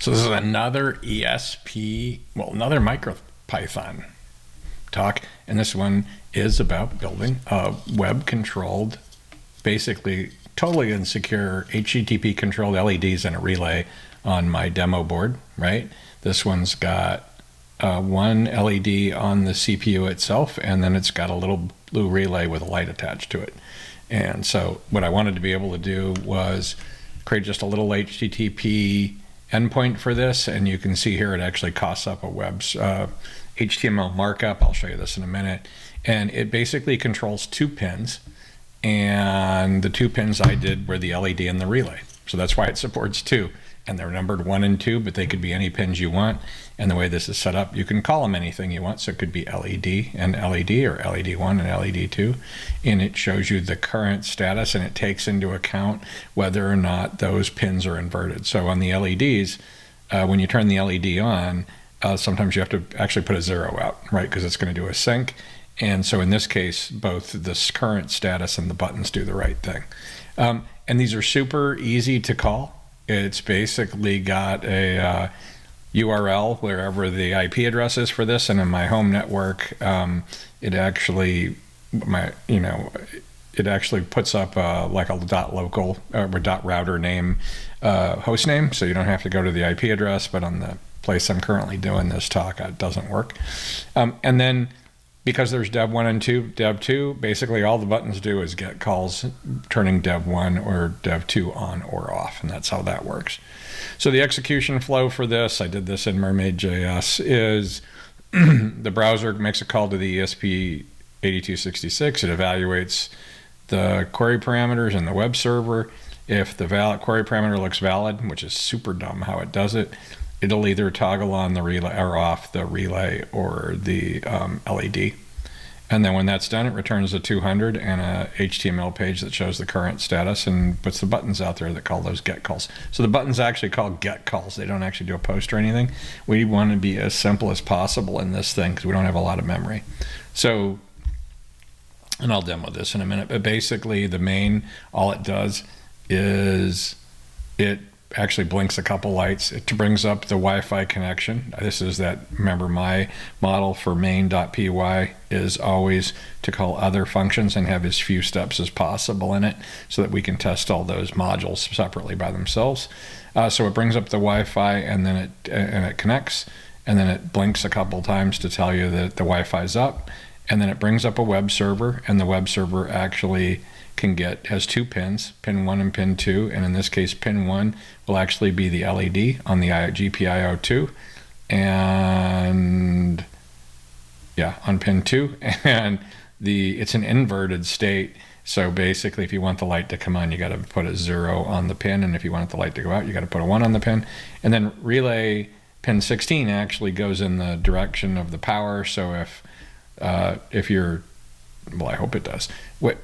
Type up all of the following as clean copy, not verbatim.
So this is another another MicroPython talk, and this one is about building a web-controlled, basically totally insecure HTTP-controlled LEDs and a relay on my demo board, right? This one's got one LED on the CPU itself, and then it's got a little blue relay with a light attached to it. And so what I wanted to be able to do was create just a little HTTP endpoint for this, and you can see here it actually costs up a web's HTML markup. I'll show you this in a minute. And it basically controls 2 pins, and the 2 pins I did were the LED and the relay. So that's why it supports 2. And they're numbered 1 and 2, but they could be any pins you want. And the way this is set up, you can call them anything you want. So it could be LED and LED, or LED1 and LED2. And it shows you the current status, and it takes into account whether or not those pins are inverted. So on the LEDs, when you turn the LED on, sometimes you have to actually put a 0 out, right? Because it's going to do a sync. And so in this case, both this current status and the buttons do the right thing. And these are super easy to call. It's basically got a URL wherever the IP address is for this, and in my home network, it actually puts up like a .local or .router name host name, so you don't have to go to the IP address. But on the place I'm currently doing this talk, it doesn't work. And then, because there's dev1 and dev2, basically all the buttons do is get calls turning dev1 or dev2 on or off, and that's how that works. So the execution flow for this, I did this in Mermaid.js, is the browser makes a call to the ESP8266. It evaluates the query parameters in the web server. If the query parameter looks valid, which is super dumb how it does it, it'll either toggle on the relay or off the relay or the LED. And then when that's done, it returns a 200 and a HTML page that shows the current status and puts the buttons out there that call those get calls. So the buttons actually call get calls. They don't actually do a post or anything. We want to be as simple as possible in this thing because we don't have a lot of memory. So, and I'll demo this in a minute, but basically the main, all it does is it actually blinks a couple lights. It brings up the Wi-Fi connection. This is that, remember my model for main.py is always to call other functions and have as few steps as possible in it so that we can test all those modules separately by themselves. So it brings up the Wi-Fi, and then it connects, and then it blinks a couple times to tell you that the Wi-Fi is up, and then it brings up a web server, and the web server actually has 2 pins, pin 1 and pin 2, and in this case pin 1 will actually be the LED on the GPIO2, and yeah, on pin 2, and it's an inverted state. So basically, if you want the light to come on, you got to put a 0 on the pin, and if you want the light to go out, you got to put a 1 on the pin. And then relay pin 16 actually goes in the direction of the power. So if you're, well, I hope it does.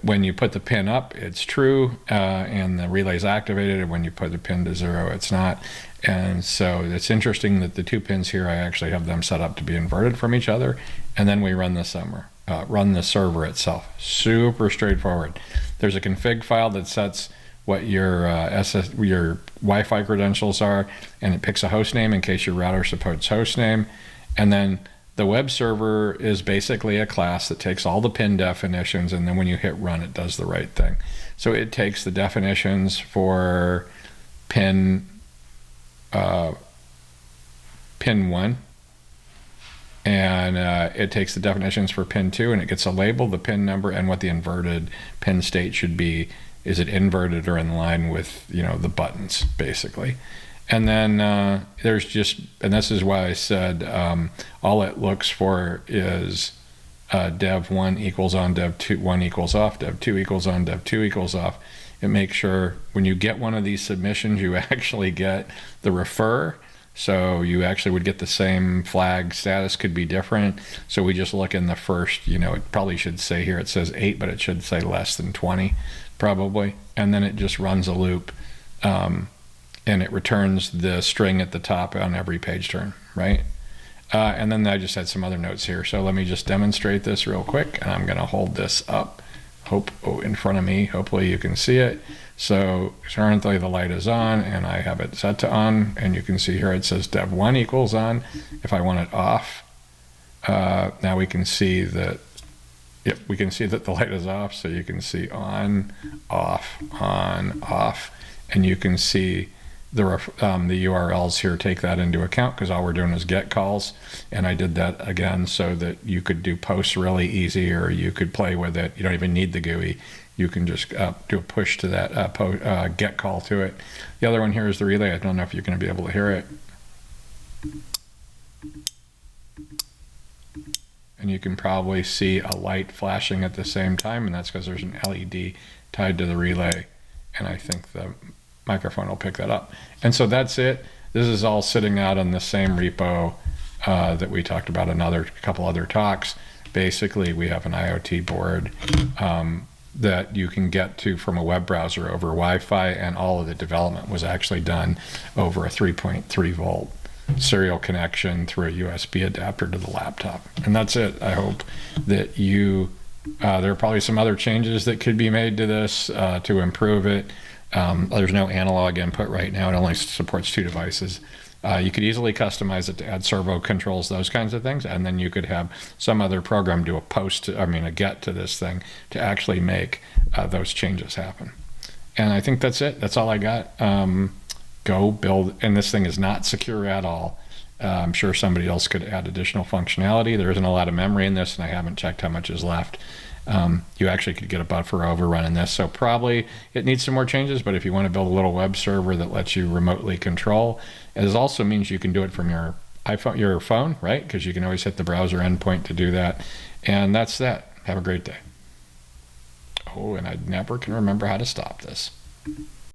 When you put the pin up, it's true, and the relay's activated, and when you put the pin to 0, it's not. And so it's interesting that the 2 pins here, I actually have them set up to be inverted from each other, and then we run the server itself. Super straightforward. There's a config file that sets what your Wi-Fi credentials are, and it picks a host name in case your router supports host name, and then the web server is basically a class that takes all the pin definitions, and then when you hit run, it does the right thing. So it takes the definitions for pin 1, and it takes the definitions for pin 2, and it gets a label, the pin number, and what the inverted pin state should be. Is it inverted or in line with, the buttons, basically. And then and this is why I said all it looks for is dev1 equals on, dev1 equals off, dev2 equals on, dev2 equals off. It makes sure when you get one of these submissions, you actually get the refer. So you actually would get the same flag. Status could be different. So we just look in the first, it probably should say here, it says 8, but it should say less than 20 probably. And then it just runs a loop. And it returns the string at the top on every page turn, right? And then I just had some other notes here. So let me just demonstrate this real quick. And I'm going to hold this up in front of me. Hopefully you can see it. So currently the light is on and I have it set to on, and you can see here it says dev1 equals on. If I want it off, now we can see that, yep, we can see that the light is off. So you can see on, off, and you can see the URLs here take that into account, because all we're doing is get calls. And I did that again so that you could do posts really easy, or you could play with it. You don't even need the GUI. You can just do a push to that get call to it. The other one here is the relay. I don't know if you're going to be able to hear it. And you can probably see a light flashing at the same time, and that's because there's an LED tied to the relay. And I think the microphone will pick that up. And so that's it. This is all sitting out on the same repo that we talked about in a couple other talks. Basically, we have an IoT board that you can get to from a web browser over Wi-Fi, and all of the development was actually done over a 3.3 volt serial connection through a USB adapter to the laptop. And that's it. I hope that there are probably some other changes that could be made to this to improve it. There's no analog input right now. It only supports 2 devices. You could easily customize it to add servo controls, those kinds of things, and then you could have some other program do a get to this thing to actually make those changes happen. And I think that's it. That's all I got. Go build, and this thing is not secure at all. I'm sure somebody else could add additional functionality. There isn't a lot of memory in this, and I haven't checked how much is left. You actually could get a buffer overrun in this, so probably it needs some more changes. But if you want to build a little web server that lets you remotely control, it also means you can do it from your iPhone, your phone, right? Because you can always hit the browser endpoint to do that. And that's that. Have a great day. Oh, and I never can remember how to stop this.